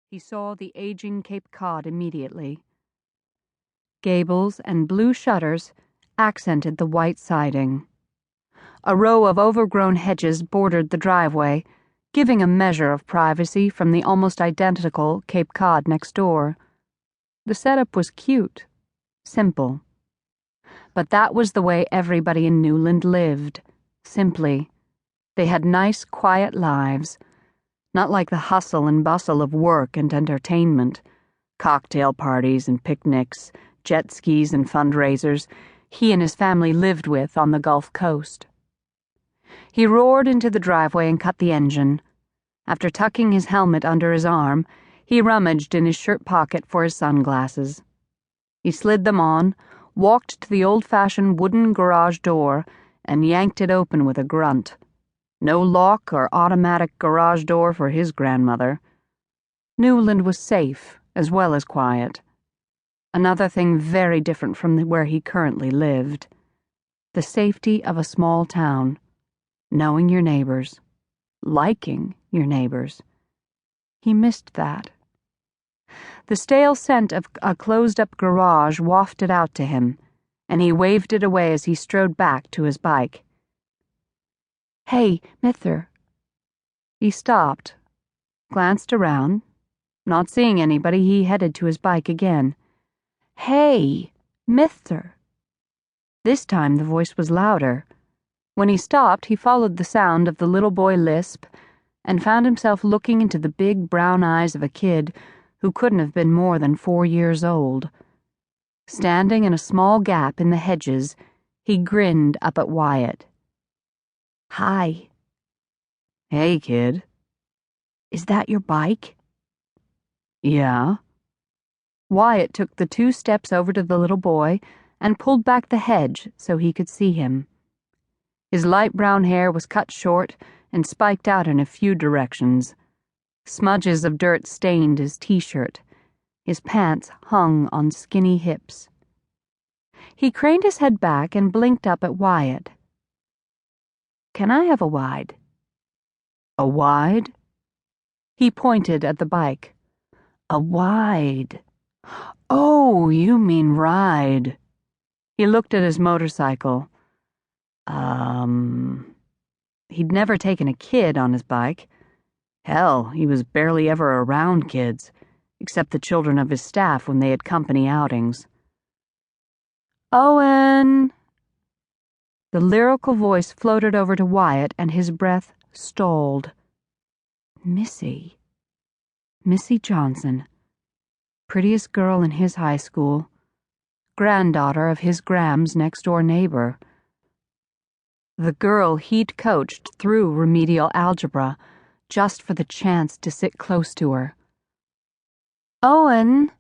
He saw the aging Cape Cod immediately. Gables and blue shutters accented the white siding. A row of overgrown hedges bordered the driveway, giving a measure of privacy from the almost identical Cape Cod next door. The setup was cute, simple. But that was the way everybody in Newland lived, simply. They had nice, quiet lives, not like the hustle and bustle of work and entertainment, cocktail parties and picnics, jet skis and fundraisers he and his family lived with on the Gulf Coast. He roared into the driveway and cut the engine. After tucking his helmet under his arm, he rummaged in his shirt pocket for his sunglasses. He slid them on, walked to the old-fashioned wooden garage door, and yanked it open with a grunt. No lock or automatic garage door for his grandmother. Newland was safe as well as quiet. Another thing very different from where he currently lived. The safety of a small town. Knowing your neighbors. Liking your neighbors. He missed that. The stale scent of a closed-up garage wafted out to him, and he waved it away as he strode back to his bike. "Hey, Mither." He stopped, glanced around. Not seeing anybody, he headed to his bike again. "Hey, Mither." This time the voice was louder. When he stopped, he followed the sound of the little boy lisp and found himself looking into the big brown eyes of a kid who couldn't have been more than 4 years old. Standing in a small gap in the hedges, he grinned up at Wyatt. "Hi." "Hey, kid." "Is that your bike?" "Yeah." Wyatt took the 2 steps over to the little boy and pulled back the hedge so he could see him. His light brown hair was cut short and spiked out in a few directions. Smudges of dirt stained his t-shirt. His pants hung on skinny hips. He craned his head back and blinked up at Wyatt. "Can I have a wide?" "A wide?" He pointed at the bike. "A wide. Oh, you mean ride." He looked at his motorcycle. He'd never taken a kid on his bike. Hell, he was barely ever around kids, except the children of his staff when they had company outings. "Owen!" The lyrical voice floated over to Wyatt, and his breath stalled. Missy. Missy Johnson. Prettiest girl in his high school. Granddaughter of his Graham's next-door neighbor. The girl he'd coached through remedial algebra just for the chance to sit close to her. "Owen!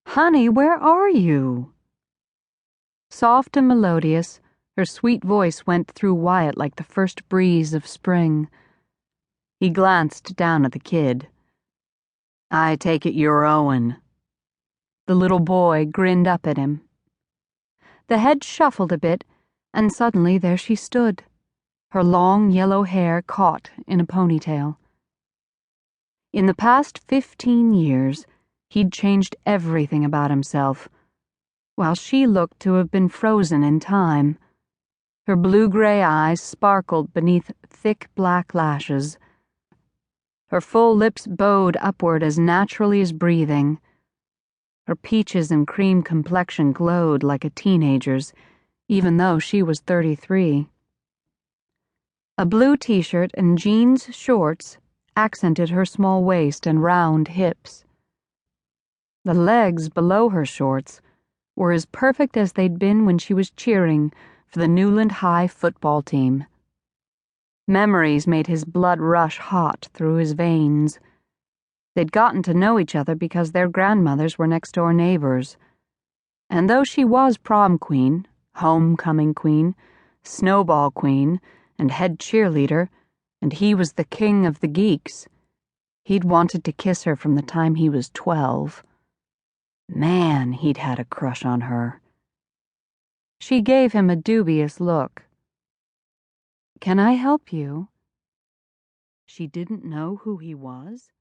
Honey, where are you?" Soft and melodious, her sweet voice went through Wyatt like the first breeze of spring. He glanced down at the kid. "I take it you're Owen." The little boy grinned up at him. The head shuffled a bit, and suddenly there she stood, her long yellow hair caught in a ponytail. In the past 15 years, he'd changed everything about himself, while she looked to have been frozen in time. Her blue-gray eyes sparkled beneath thick black lashes. Her full lips bowed upward as naturally as breathing. Her peaches and cream complexion glowed like a teenager's, even though she was 33. A blue t-shirt and jeans shorts accented her small waist and round hips. The legs below her shorts were as perfect as they'd been when she was cheering for the Newland High football team. Memories made his blood rush hot through his veins. They'd gotten to know each other because their grandmothers were next-door neighbors. And though she was prom queen, homecoming queen, snowball queen, and head cheerleader, and he was the king of the geeks, he'd wanted to kiss her from the time he was 12. Man, he'd had a crush on her. She gave him a dubious look. "Can I help you?" She didn't know who he was.